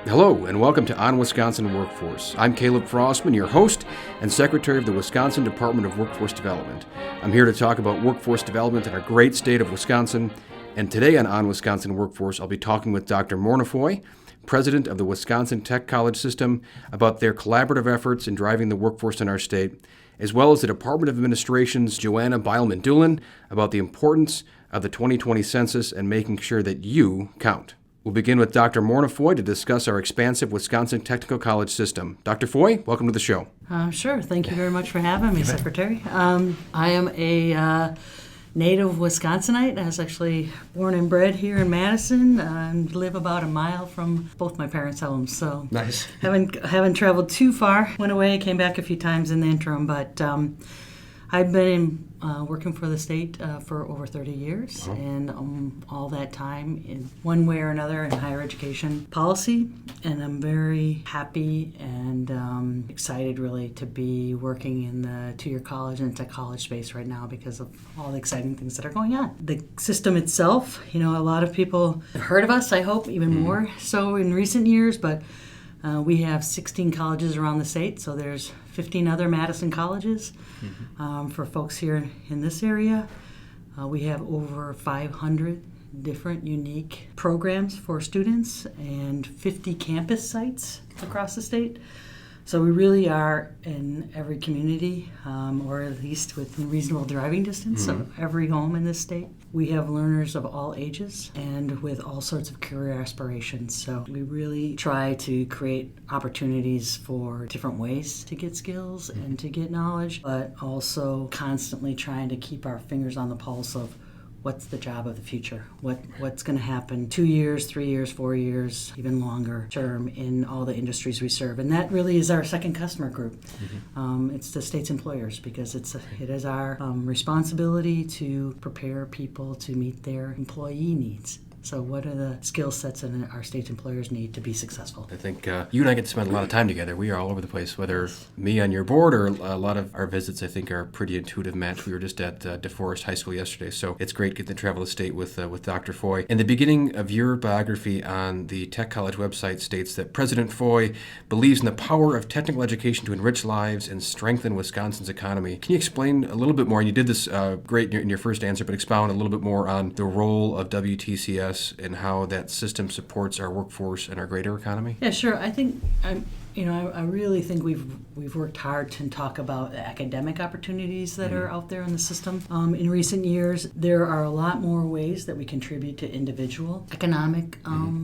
Hello, and welcome to On Wisconsin Workforce. I'm Caleb Frostman, your host and Secretary of the Wisconsin Department of Workforce Development. I'm here to talk about workforce development in our great state of Wisconsin. And today on Wisconsin Workforce, I'll be talking with Dr. Morna Foy, President of the Wisconsin Tech College System, about their collaborative efforts in driving the workforce in our state, as well as the Department of Administration's Joanna Beilman-Dulin about the importance of the 2020 census and making sure that you count. We'll begin with Dr. Morna Foy to discuss our expansive Wisconsin Technical College system. Dr. Foy, welcome to the show. Sure. Thank you very much for having me, Secretary. I am a native Wisconsinite. I was actually born and bred here in Madison and live about a mile from both my parents' homes. So nice. Haven't traveled too far. Went away, came back a few times in the interim, but I've been working for the state for over 30 years, and all that time in one way or another in higher education policy, and I'm very happy and excited really to be working in the two-year college and tech college space right now because of all the exciting things that are going on. The system itself, a lot of people have heard of us, I hope, even more so in recent years, but we have 16 colleges around the state, so there's 15 other Madison colleges for folks here in this area. We have over 500 different unique programs for students and 50 campus sites across the state. So we really are in every community, or at least within reasonable driving distance of every home in this state. We have learners of all ages and with all sorts of career aspirations. So we really try to create opportunities for different ways to get skills and to get knowledge, but also constantly trying to keep our fingers on the pulse of what's the job of the future? What's going to happen 2 years, 3 years, 4 years, even longer term in all the industries we serve? And that really is our second customer group. It's the state's employers, because it is our responsibility to prepare people to meet their employee needs. So what are the skill sets that our state employers need to be successful? I think you and I get to spend a lot of time together. We are all over the place, whether me on your board or a lot of our visits, I think, are a pretty intuitive match. We were just at DeForest High School yesterday, so it's great getting to travel the state with Dr. Foy. In the beginning of your biography on the Tech College website states that President Foy believes in the power of technical education to enrich lives and strengthen Wisconsin's economy. Can you explain a little bit more? And you did this great in your first answer, but expound a little bit more on the role of WTCS and how that system supports our workforce and our greater economy? Yeah, sure. I think I really think we've worked hard to talk about the academic opportunities that are out there in the system. In recent years, there are a lot more ways that we contribute to individual economic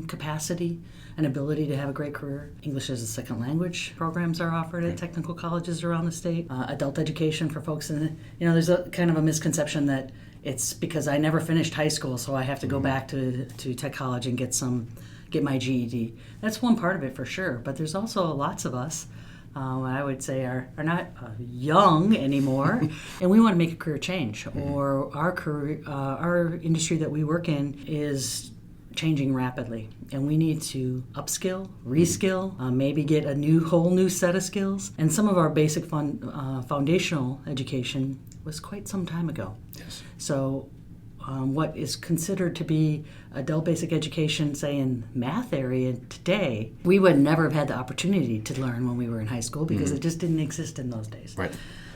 capacity and ability to have a great career. English as a second language programs are offered at technical colleges around the state. Adult education for folks there's a kind of a misconception that it's because I never finished high school, so I have to go back to tech college and get my GED. That's one part of it for sure, but there's also lots of us, I would say, are not young anymore, and we want to make a career change, or our industry that we work in is changing rapidly, and we need to upskill, reskill, maybe get a whole new set of skills. And some of our basic foundational education was quite some time ago. Yes. So what is considered to be adult basic education, say in math area today, we would never have had the opportunity to learn when we were in high school because it just didn't exist in those days. Right.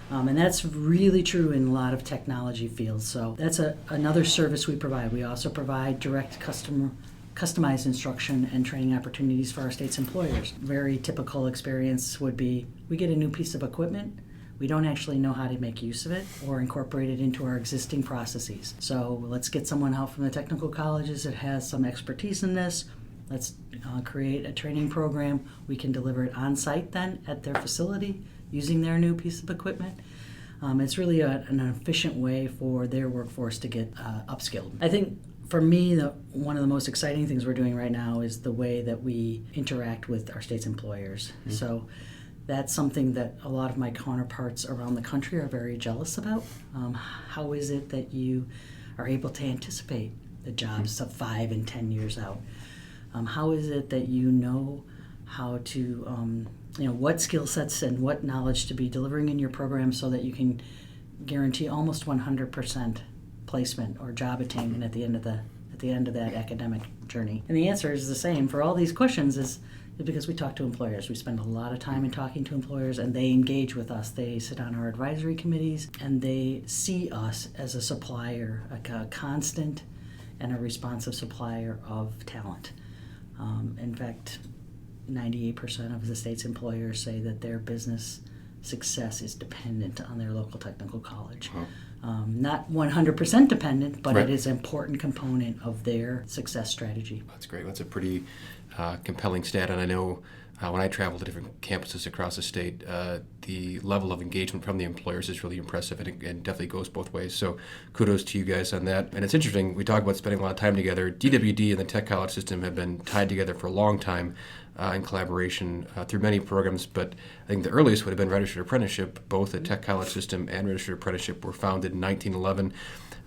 And that's really true in a lot of technology fields. So that's another service we provide. We also provide direct customized instruction and training opportunities for our state's employers. Very typical experience would be we get a new piece of equipment. We don't actually know how to make use of it or incorporate it into our existing processes. So let's get someone out from the technical colleges that has some expertise in this. Let's create a training program. We can deliver it on site then at their facility using their new piece of equipment. It's really an efficient way for their workforce to get upskilled. I think for me, one of the most exciting things we're doing right now is the way that we interact with our state's employers. So that's something that a lot of my counterparts around the country are very jealous about. How is it that you are able to anticipate the jobs of 5 and 10 years out? How is it that you know how to, what skill sets and what knowledge to be delivering in your program so that you can guarantee almost 100% placement or job attainment at the end of the at the end of that academic journey? And the answer is the same for all these questions is because we talk to employers. We spend a lot of time in talking to employers, and they engage with us. They sit on our advisory committees, and they see us as a supplier, a constant and a responsive supplier of talent. In fact, 98% of the state's employers say that their business success is dependent on their local technical college. Not 100% dependent, but It is an important component of their success strategy. That's great. That's a pretty compelling stat, and I know when I travel to different campuses across the state, the level of engagement from the employers is really impressive, and it definitely goes both ways. So kudos to you guys on that. And it's interesting, we talk about spending a lot of time together. DWD and the tech college system have been tied together for a long time in collaboration through many programs, but I think the earliest would have been Registered Apprenticeship. Both the tech college system and Registered Apprenticeship were founded in 1911.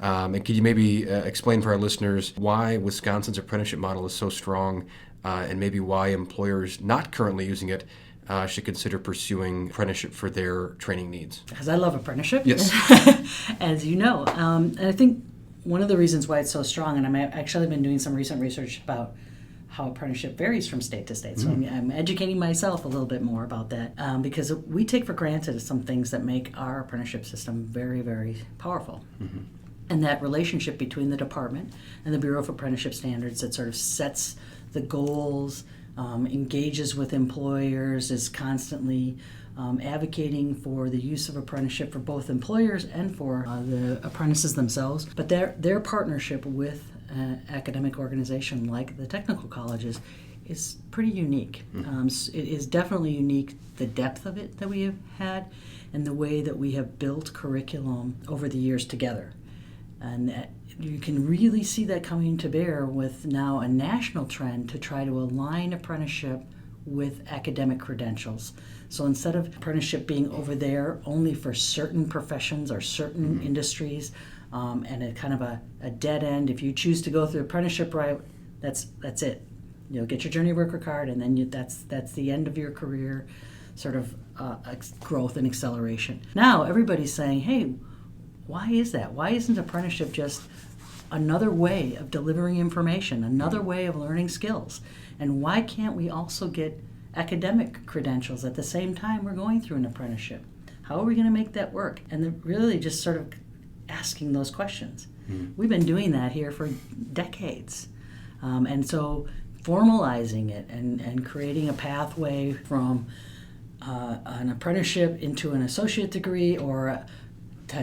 And could you maybe explain for our listeners why Wisconsin's apprenticeship model is so strong, and maybe why employers not currently using it should consider pursuing apprenticeship for their training needs? Because I love apprenticeship, yes, as you know. And I think one of the reasons why it's so strong, and I've actually been doing some recent research about how apprenticeship varies from state to state. So I'm educating myself a little bit more about that because we take for granted some things that make our apprenticeship system very, very powerful. And that relationship between the department and the Bureau of Apprenticeship Standards that sort of sets the goals, engages with employers, is constantly advocating for the use of apprenticeship for both employers and for the apprentices themselves. But their partnership with an academic organization like the technical colleges is pretty unique. It is definitely unique, the depth of it that we have had and the way that we have built curriculum over the years together. And you can really see that coming to bear with now a national trend to try to align apprenticeship with academic credentials. So instead of apprenticeship being over there only for certain professions or certain industries, and a kind of a dead end, if you choose to go through apprenticeship route, that's it. You'll get your journey worker card, and then that's the end of your career, sort of growth and acceleration. Now everybody's saying, hey, why is that? Why isn't apprenticeship just another way of delivering information, another way of learning skills? And why can't we also get academic credentials at the same time we're going through an apprenticeship? How are we going to make that work? And they're really just sort of asking those questions. We've been doing that here for decades. And so formalizing it and creating a pathway from an apprenticeship into an associate degree or a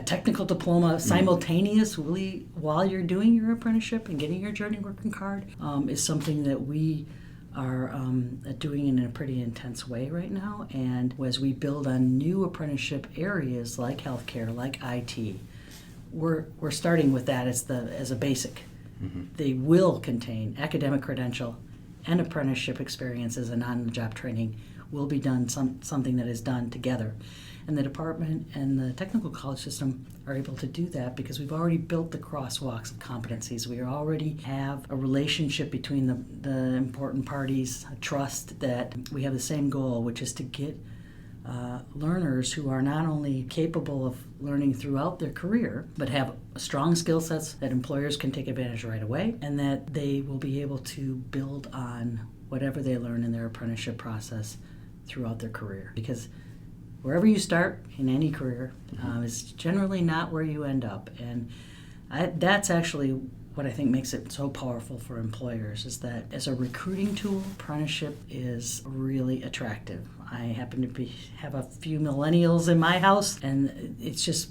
technical diploma simultaneously while you're doing your apprenticeship and getting your journey working card is something that we are doing in a pretty intense way right now. And as we build on new apprenticeship areas like healthcare, like IT, we're starting with that as a basic. They will contain academic credential and apprenticeship experiences, and on-the-job training will be done something that is done together. And the department and the technical college system are able to do that because we've already built the crosswalks of competencies. We already have a relationship between the important parties, a trust that we have the same goal, which is to get learners who are not only capable of learning throughout their career, but have strong skill sets that employers can take advantage of right away, and that they will be able to build on whatever they learn in their apprenticeship process throughout their career. Because wherever you start in any career is generally not where you end up. And that's actually what I think makes it so powerful for employers, is that as a recruiting tool, apprenticeship is really attractive. I happen to have a few millennials in my house, and it just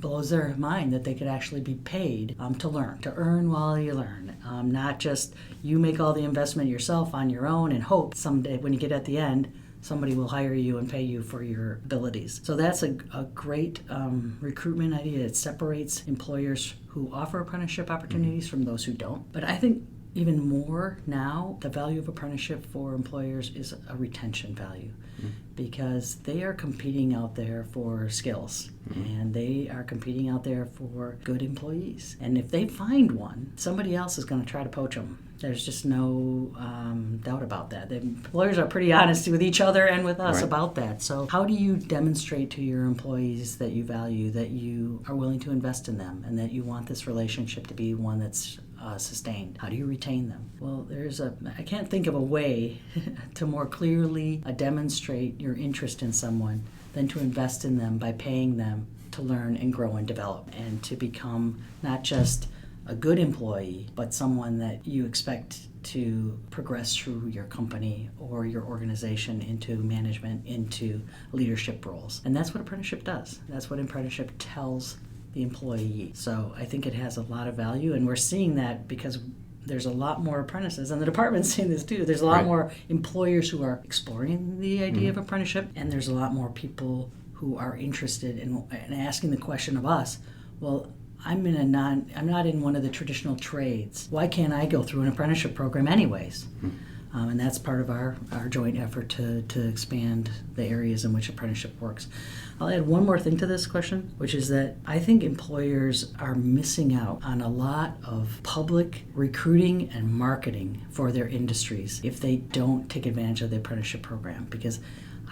blows their mind that they could actually be paid to learn, to earn while you learn. Not just you make all the investment yourself on your own and hope someday when you get at the end, somebody will hire you and pay you for your abilities. So that's a great recruitment idea. It separates employers who offer apprenticeship opportunities from those who don't. But I think even more now, the value of apprenticeship for employers is a retention value, because they are competing out there for skills, and they are competing out there for good employees. And if they find one, somebody else is going to try to poach them. There's just no doubt about that. The employers are pretty honest with each other and with us about that. So how do you demonstrate to your employees that you value, that you are willing to invest in them, and that you want this relationship to be one that's sustained? How do you retain them? Well, I can't think of a way to more clearly demonstrate your interest in someone than to invest in them by paying them to learn and grow and develop, and to become not just a good employee, but someone that you expect to progress through your company or your organization into management, into leadership roles. And that's what apprenticeship does. That's what apprenticeship tells the employee. So I think it has a lot of value, and we're seeing that because there's a lot more apprentices, and the department's seeing this too. There's a lot more employers who are exploring the idea of apprenticeship, and there's a lot more people who are interested in asking the question of us, well, I'm not in one of the traditional trades. Why can't I go through an apprenticeship program anyways? And that's part of our joint effort to expand the areas in which apprenticeship works. I'll add one more thing to this question, which is that I think employers are missing out on a lot of public recruiting and marketing for their industries if they don't take advantage of the apprenticeship program, because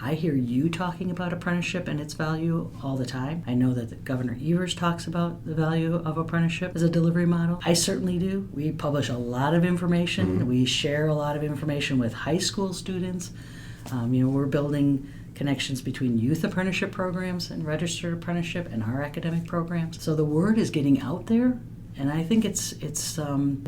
I hear you talking about apprenticeship and its value all the time. I know that Governor Evers talks about the value of apprenticeship as a delivery model. I certainly do. We publish a lot of information. We share a lot of information with high school students. We're building connections between youth apprenticeship programs and registered apprenticeship and our academic programs. So the word is getting out there. And I think it's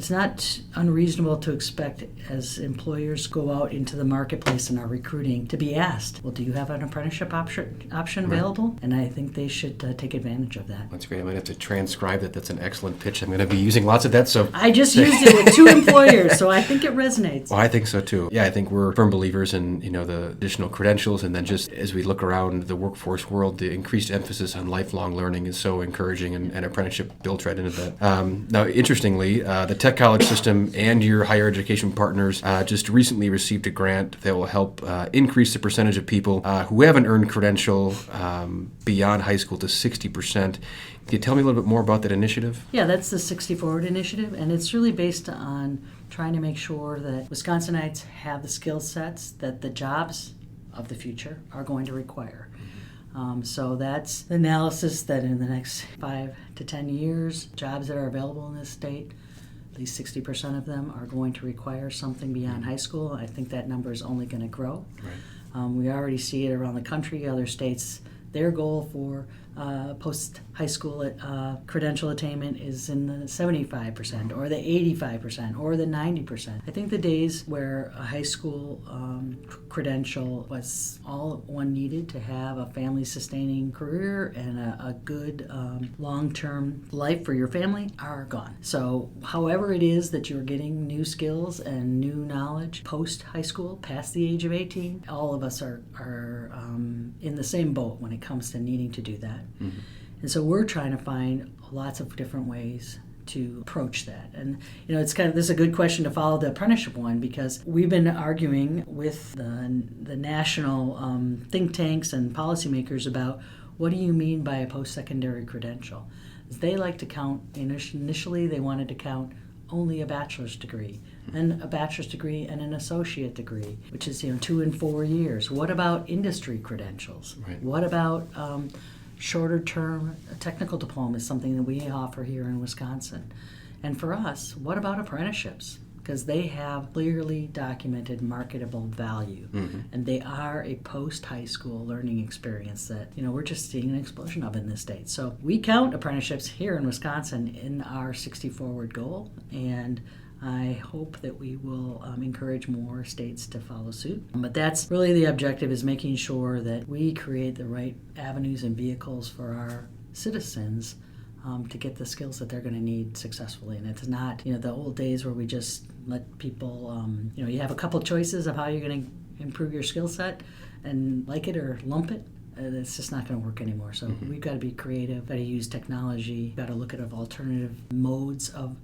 not unreasonable to expect, as employers go out into the marketplace and are recruiting, to be asked, well, do you have an apprenticeship option available? And I think they should take advantage of that. That's great. I might have to transcribe that. That's an excellent pitch. I'm going to be using lots of that. So I just used it with 2 employers, so I think it resonates. Well, I think so too. Yeah, I think we're firm believers in the additional credentials, and then just as we look around the workforce world, the increased emphasis on lifelong learning is so encouraging, and apprenticeship builds right into that. Now, interestingly, the tech college system and your higher education partners just recently received a grant that will help increase the percentage of people who have an earned credential beyond high school to 60%. Can you tell me a little bit more about that initiative? Yeah, that's the 60 Forward initiative, and it's really based on trying to make sure that Wisconsinites have the skill sets that the jobs of the future are going to require. So that's the analysis that in the next 5 to 10 years, jobs that are available in this state, at least 60% of them are going to require something beyond high school. I think that number is only going to grow. Right. We already see it around the country. Other states, their goal for post-high school credential attainment is in the 75% or the 85% or the 90%. I think the days where a high school credential was all one needed to have a family-sustaining career and a good long-term life for your family are gone. So however it is that you're getting new skills and new knowledge post-high school, past the age of 18, all of us are in the same boat when it comes to needing to do that. Mm-hmm. And so we're trying to find lots of different ways to approach that. And this is a good question to follow the apprenticeship one, because we've been arguing with the national think tanks and policymakers about what do you mean by a post-secondary credential. They like to count, initially they wanted to count only a bachelor's degree, and a bachelor's degree and an associate degree, which is 2 and 4 years. What about industry credentials? Right. What about shorter-term technical diploma is something that we offer here in Wisconsin. And for us, what about apprenticeships? Because they have clearly documented marketable value, and they are a post-high school learning experience that we're just seeing an explosion of in this state. So we count apprenticeships here in Wisconsin in our 60 Forward goal, and I hope that we will encourage more states to follow suit. But that's really the objective, is making sure that we create the right avenues and vehicles for our citizens to get the skills that they're going to need successfully. And it's not, the old days where we just let people, you have a couple choices of how you're going to improve your skill set and like it or lump it. It's just not going to work anymore. So we've got to be creative, got to use technology, got to look at alternative modes of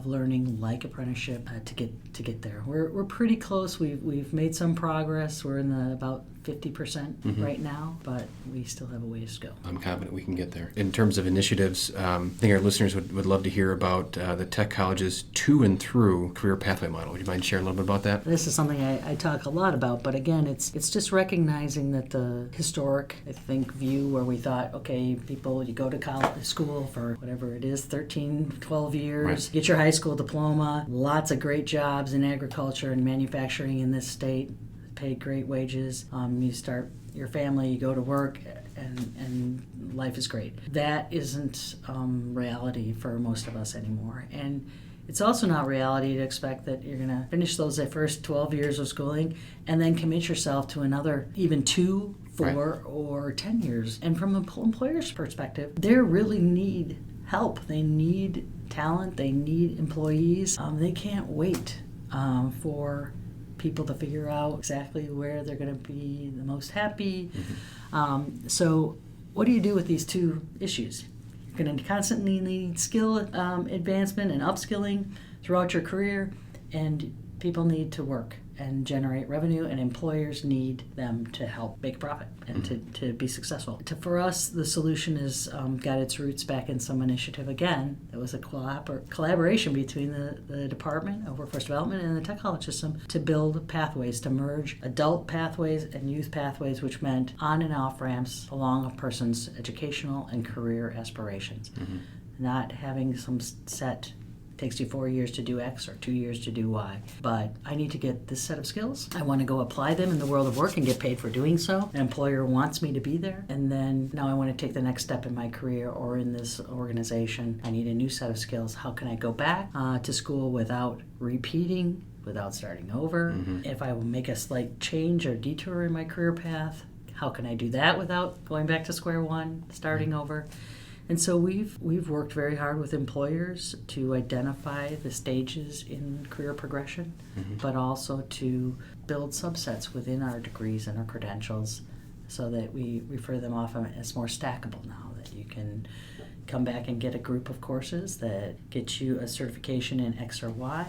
learning, like apprenticeship, to get there. We're pretty close. We've made some progress. We're in the about 50% right now, but we still have a ways to go. I'm confident we can get there. In terms of initiatives, I think our listeners would love to hear about the Tech College's to and through career pathway model. Would you mind sharing a little bit about that? This is something I talk a lot about, but again, it's just recognizing that the historic, I think, view where we thought, okay, people, you go to college, school for whatever it is, 13, 12 years, Right. Get your high school diploma, lots of great jobs in agriculture and manufacturing in this state, pay great wages, you start your family, you go to work, and life is great. That isn't reality for most of us anymore. And it's also not reality to expect that you're going to finish those first 12 years of schooling and then commit yourself to another even 2, 4, Right. or 10 years. And from an employer's perspective, they really need help. They need talent. They need employees. They can't wait for people to figure out exactly where they're going to be the most happy. So what do you do with these two issues? You're going to constantly need skill advancement and upskilling throughout your career, and people need to work and generate revenue, and employers need them to help make profit and to be successful. For us, the solution has got its roots back in some initiative again. It was a collaboration between the Department of Workforce Development and the Tech College system to build pathways, to merge adult pathways and youth pathways, which meant on and off ramps along a person's educational and career aspirations. Not having some set takes you 4 years to do X or 2 years to do Y. But I need to get this set of skills. I want to go apply them in the world of work and get paid for doing so. An employer wants me to be there. And then now I want to take the next step in my career or in this organization. I need a new set of skills. How can I go back to school without repeating, without starting over? If I will make a slight change or detour in my career path, how can I do that without going back to square one, starting over? And so we've worked very hard with employers to identify the stages in career progression, but also to build subsets within our degrees and our credentials so that we refer them off as more stackable now, that you can come back and get a group of courses that get you a certification in X or Y.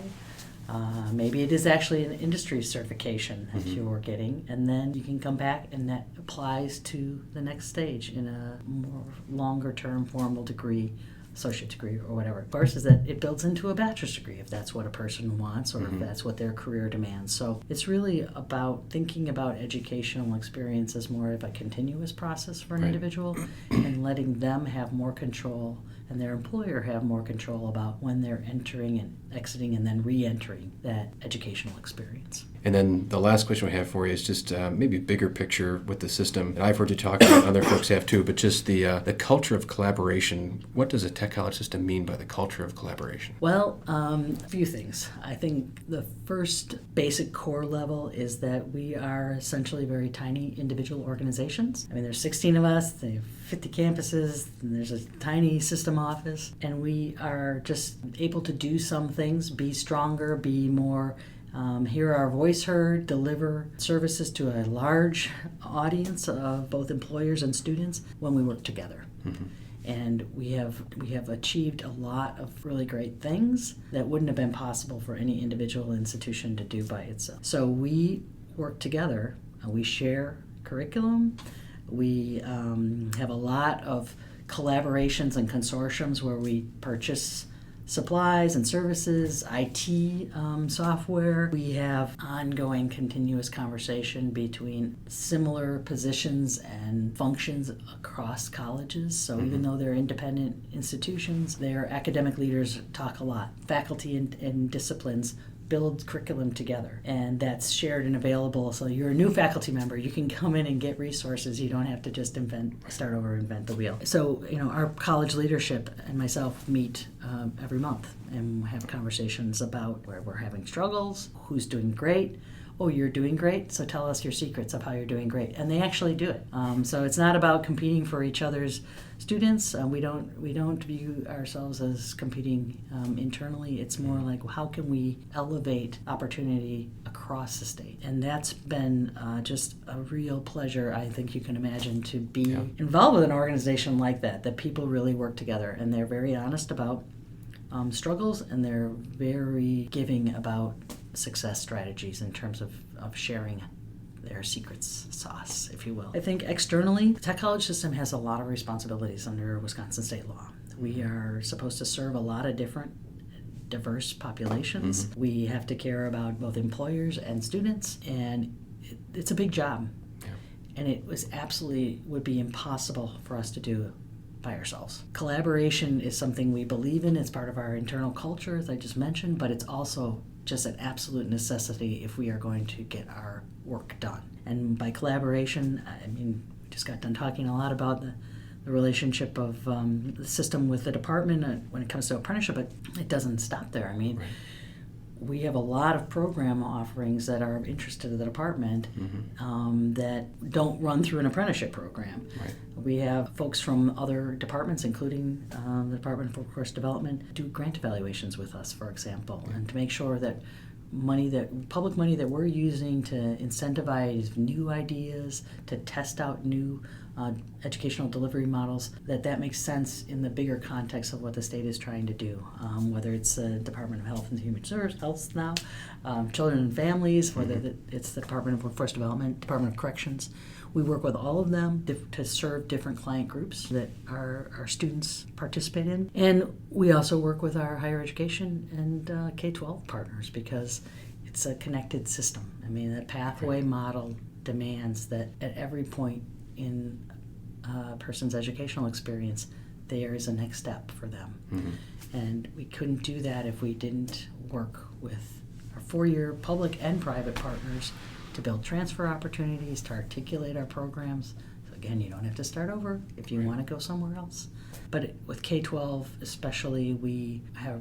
Maybe it is actually an industry certification that you're getting, and then you can come back and that applies to the next stage in a more longer-term formal degree, associate degree or whatever. Of course, is that it builds into a bachelor's degree if that's what a person wants or if that's what their career demands. So it's really about thinking about educational experience as more of a continuous process for an individual and letting them have more control and their employer have more control about when they're entering and exiting and then re-entering that educational experience. And then the last question we have for you is just maybe a bigger picture with the system. And I've heard you talk about, other folks have too, but just the culture of collaboration. What does a tech college system mean by the culture of collaboration? Well, a few things. I think the first basic core level is that we are essentially very tiny individual organizations. I mean, there's 16 of us, they have 50 campuses, and there's a tiny system office, and we are just able to do some things, be stronger, be more hear our voice heard, deliver services to a large audience of both employers and students when we work together. And we have achieved a lot of really great things that wouldn't have been possible for any individual institution to do by itself. So we work together, we share curriculum, we have a lot of collaborations and consortiums where we purchase supplies and services, IT software. We have ongoing continuous conversation between similar positions and functions across colleges. So even though they're independent institutions, their academic leaders talk a lot. Faculty and disciplines build curriculum together, and that's shared and available. So you're a new faculty member, you can come in and get resources. You don't have to just start over, invent the wheel. So our college leadership and myself meet every month and have conversations about where we're having struggles, who's doing great. Oh, you're doing great, so tell us your secrets of how you're doing great. And they actually do it. So it's not about competing for each other's students. We don't view ourselves as competing internally. It's more like, how can we elevate opportunity across the state? And that's been just a real pleasure, I think you can imagine, to be involved with an organization like that people really work together, and they're very honest about struggles, and they're very giving about success strategies in terms of sharing their secret sauce, if you will. I think externally, the tech college system has a lot of responsibilities under Wisconsin state law. We are supposed to serve a lot of different diverse populations. Mm-hmm. We have to care about both employers and students, and it's a big job. Yeah. And it would be impossible for us to do by ourselves. Collaboration is something we believe in. It's part of our internal culture, as I just mentioned, but it's also just an absolute necessity if we are going to get our work done. And by collaboration, I mean, we just got done talking a lot about the relationship of the system with the department when it comes to apprenticeship, but it doesn't stop there. I mean, right. We have a lot of program offerings that are of interest to the department that don't run through an apprenticeship program. Right. We have folks from other departments, including the Department of Workforce Development, do grant evaluations with us, for example, and to make sure that public money that we're using to incentivize new ideas, to test out new educational delivery models, that makes sense in the bigger context of what the state is trying to do, whether it's the Department of Health and Human Services now, Children and Families, whether it's the Department of Workforce Development, Department of Corrections. We work with all of them to serve different client groups that our students participate in. And we also work with our higher education and K-12 partners because it's a connected system. I mean, that pathway model demands that at every point in a person's educational experience, there is a next step for them. Mm-hmm. And we couldn't do that if we didn't work with our 4-year public and private partners to build transfer opportunities, to articulate our programs. So again, you don't have to start over if you want to go somewhere else. But with K-12 especially, we are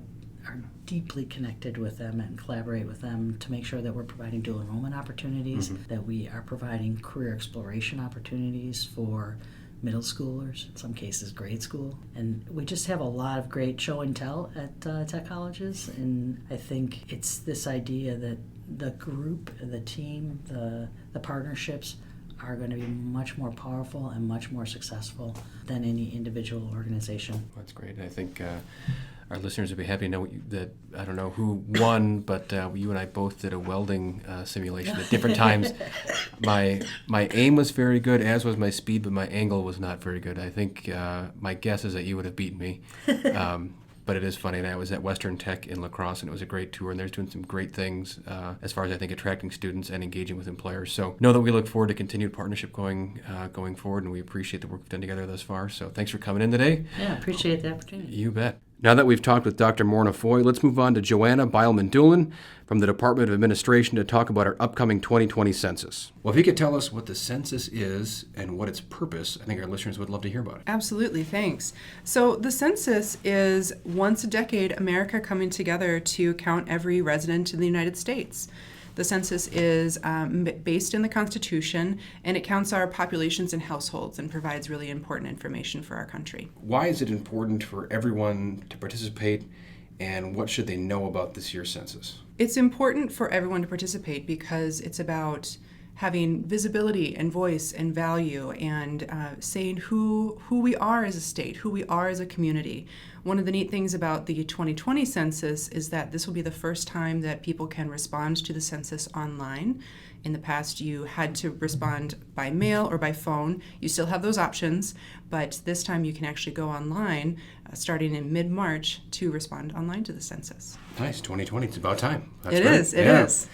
deeply connected with them and collaborate with them to make sure that we're providing dual enrollment opportunities, that we are providing career exploration opportunities for middle schoolers, in some cases grade school. And we just have a lot of great show and tell at tech colleges, and I think it's this idea that the group, the team, the partnerships are going to be much more powerful and much more successful than any individual organization. That's great. I think our listeners would be happy to know that, I don't know who won, but you and I both did a welding simulation at different times. My aim was very good, as was my speed, but my angle was not very good. I think my guess is that you would have beaten me. But it is funny, and I was at Western Tech in La Crosse, and it was a great tour, and they're doing some great things as far as, I think, attracting students and engaging with employers. So know that we look forward to continued partnership going forward, and we appreciate the work we've done together thus far. So thanks for coming in today. Yeah, appreciate the opportunity. You bet. Now that we've talked with Dr. Morna Foy, let's move on to Joanna Beilman-Dulin from the Department of Administration to talk about our upcoming 2020 census. Well, if you could tell us what the census is and what its purpose, I think our listeners would love to hear about it. Absolutely, thanks. So the census is once a decade America coming together to count every resident in the United States. The census is based in the Constitution, and it counts our populations and households and provides really important information for our country. Why is it important for everyone to participate, and what should they know about this year's census? It's important for everyone to participate because it's about having visibility and voice and value and saying who we are as a state, who we are as a community. One of the neat things about the 2020 census is that this will be the first time that people can respond to the census online. In the past, you had to respond by mail or by phone. You still have those options, but this time you can actually go online starting in mid-March to respond online to the census. Nice, 2020, it's about time. That's It great. is. It is.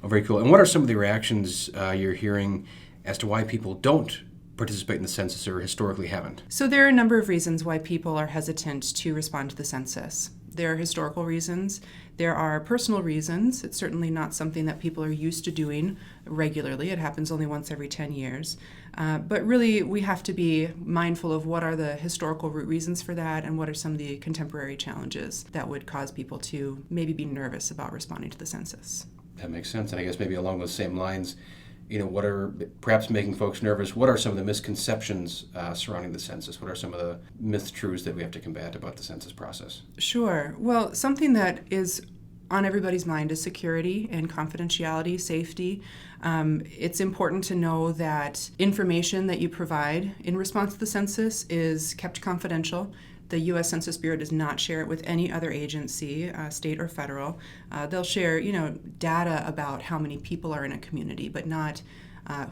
Oh, very cool. And what are some of the reactions you're hearing as to why people don't participate in the census or historically haven't? So there are a number of reasons why people are hesitant to respond to the census. There are historical reasons. There are personal reasons. It's certainly not something that people are used to doing regularly. It happens only once every 10 years. But really, we have to be mindful of what are the historical root reasons for that and what are some of the contemporary challenges that would cause people to maybe be nervous about responding to the census. That makes sense. And I guess maybe along those same lines, what are perhaps making folks nervous? What are some of the misconceptions surrounding the census? What are some of the myth-truths that we have to combat about the census process? Sure. Well, something that is on everybody's mind is security and confidentiality, safety. It's important to know that information that you provide in response to the census is kept confidential. The U.S. Census Bureau does not share it with any other agency, state or federal. They'll share, data about how many people are in a community, but not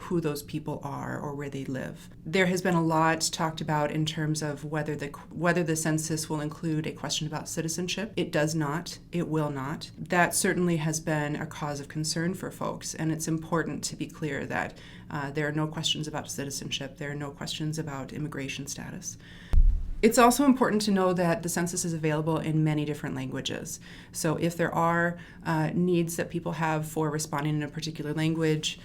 who those people are or where they live. There has been a lot talked about in terms of whether the census will include a question about citizenship. It does not. It will not. That certainly has been a cause of concern for folks, and it's important to be clear that there are no questions about citizenship. There are no questions about immigration status. It's also important to know that the census is available in many different languages. So if there are needs that people have for responding in a particular language,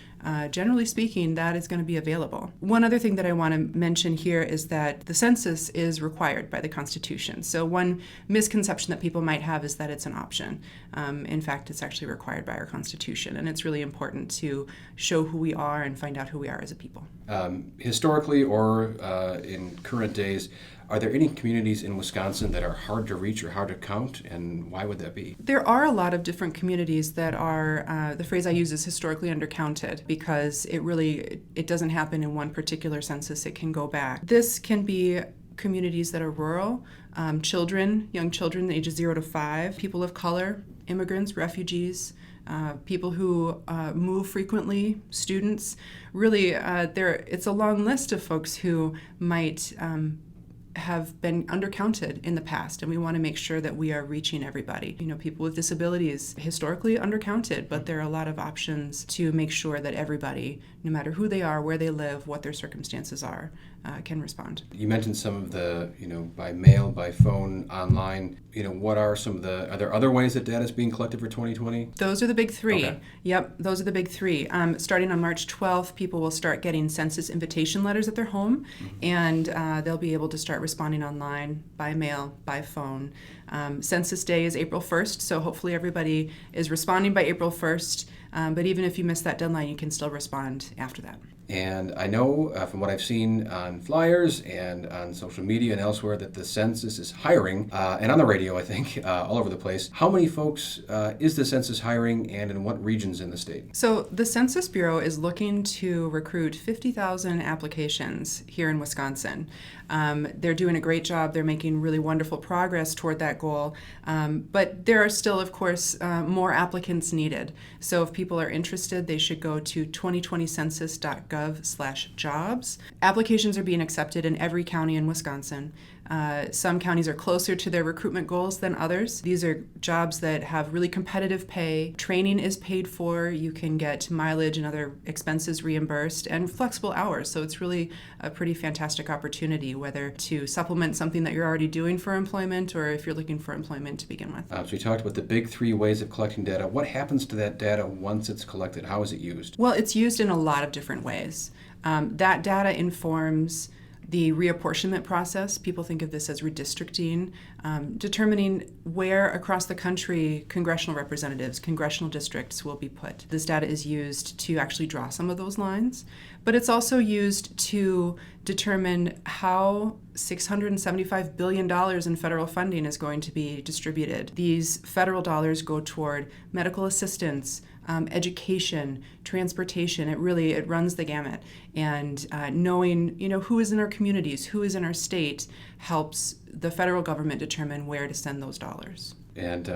generally speaking, that is going to be available. One other thing that I want to mention here is that the census is required by the Constitution. So one misconception that people might have is that it's an option. In fact, it's actually required by our Constitution, and it's really important to show who we are and find out who we are as a people. Historically or in current days, are there any communities in Wisconsin that are hard to reach or hard to count, and why would that be? There are a lot of different communities that are, the phrase I use is historically undercounted, because it doesn't happen in one particular census, it can go back. This can be communities that are rural, young children ages 0 to 5, people of color, immigrants, refugees, people who move frequently, students. Really, it's a long list of folks who might have been undercounted in the past, and we want to make sure that we are reaching everybody. People with disabilities, historically undercounted, but there are a lot of options to make sure that everybody, no matter who they are, where they live, what their circumstances are, can respond. You mentioned some of the, by mail, by phone, online. What are some of are there other ways that data is being collected for 2020? Those are the big three. Okay. Yep, those are the big three. Starting on March 12th, people will start getting census invitation letters at their home, and they'll be able to start responding online, by mail, by phone. Census Day is April 1st, so hopefully everybody is responding by April 1st, but even if you miss that deadline, you can still respond after that. And I know from what I've seen on flyers and on social media and elsewhere that the census is hiring, and on the radio, I think, all over the place. How many folks is the census hiring, and in what regions in the state? So the Census Bureau is looking to recruit 50,000 applications here in Wisconsin. They're doing a great job. They're making really wonderful progress toward that goal. But there are still, of course, more applicants needed. So if people are interested, they should go to 2020census.gov/jobs. Applications are being accepted in every county in Wisconsin. Some counties are closer to their recruitment goals than others. These are jobs that have really competitive pay. Training is paid for. You can get mileage and other expenses reimbursed, and flexible hours. So it's really a pretty fantastic opportunity, whether to supplement something that you're already doing for employment or if you're looking for employment to begin with. So we talked about the big three ways of collecting data. What happens to that data once it's collected? How is it used? Well, it's used in a lot of different ways. That data informs the reapportionment process. People think of this as redistricting, determining where across the country congressional representatives, congressional districts will be put. This data is used to actually draw some of those lines, but it's also used to determine how $675 billion in federal funding is going to be distributed. These federal dollars go toward medical assistance, education, transportation. It runs the gamut. And knowing who is in our communities, who is in our state, helps the federal government determine where to send those dollars. And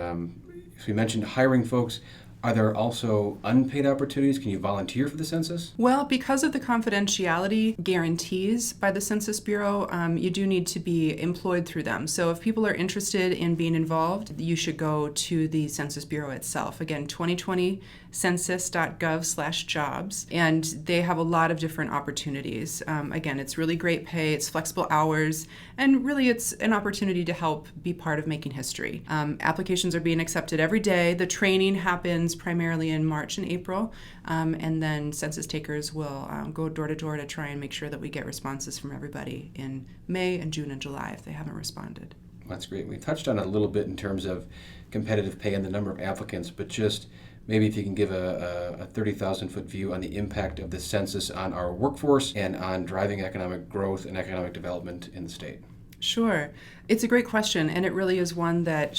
if we mentioned hiring folks, are there also unpaid opportunities? Can you volunteer for the census? Well, because of the confidentiality guarantees by the Census Bureau, you do need to be employed through them. So if people are interested in being involved, you should go to the Census Bureau itself. Again, 2020census.gov/jobs. And they have a lot of different opportunities. Again, it's really great pay, it's flexible hours, and really it's an opportunity to help be part of making history. Applications are being accepted every day. The training happens primarily in March and April, and then census takers will go door to door to try and make sure that we get responses from everybody in May and June and July if they haven't responded. That's great. We touched on it a little bit in terms of competitive pay and the number of applicants, but just maybe if you can give a 30,000-foot view on the impact of the census on our workforce and on driving economic growth and economic development in the state. Sure. It's a great question, and it really is one that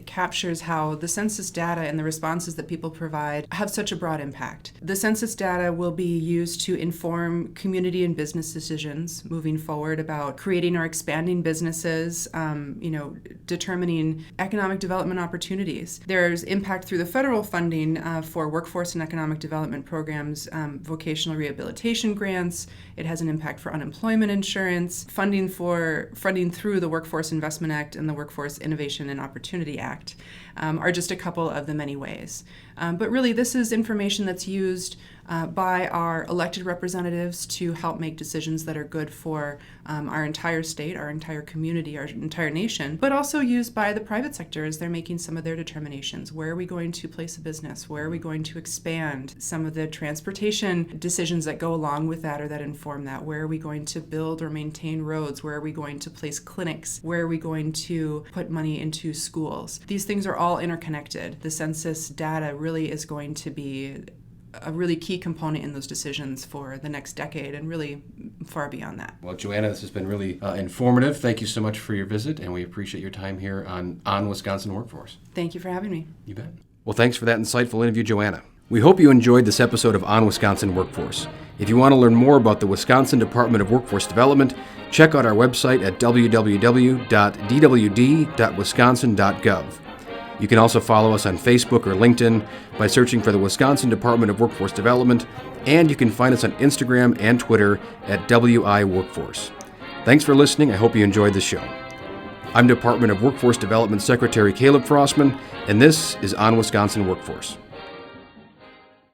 captures how the census data and the responses that people provide have such a broad impact. The census data will be used to inform community and business decisions moving forward about creating or expanding businesses, determining economic development opportunities. There's impact through the federal funding for workforce and economic development programs, vocational rehabilitation grants. It has an impact for unemployment insurance, funding through the Workforce Investment Act and the Workforce Innovation and Opportunity Act are just a couple of the many ways. But really, this is information that's used by our elected representatives to help make decisions that are good for our entire state, our entire community, our entire nation, but also used by the private sector as they're making some of their determinations. Where are we going to place a business? Where are we going to expand? Some of the transportation decisions that go along with that or that inform that. Where are we going to build or maintain roads? Where are we going to place clinics? Where are we going to put money into schools? These things are all interconnected. The census data really is going to be a really key component in those decisions for the next decade and really far beyond that. Well, Joanna, this has been really informative. Thank you so much for your visit, and we appreciate your time here on Wisconsin Workforce. Thank you for having me. You bet. Well, thanks for that insightful interview, Joanna. We hope you enjoyed this episode of On Wisconsin Workforce. If you want to learn more about the Wisconsin Department of Workforce Development, check out our website at www.dwd.wisconsin.gov. You can also follow us on Facebook or LinkedIn by searching for the Wisconsin Department of Workforce Development, and you can find us on Instagram and Twitter at WI Workforce. Thanks for listening. I hope you enjoyed the show. I'm Department of Workforce Development Secretary Caleb Frostman, and this is On Wisconsin Workforce.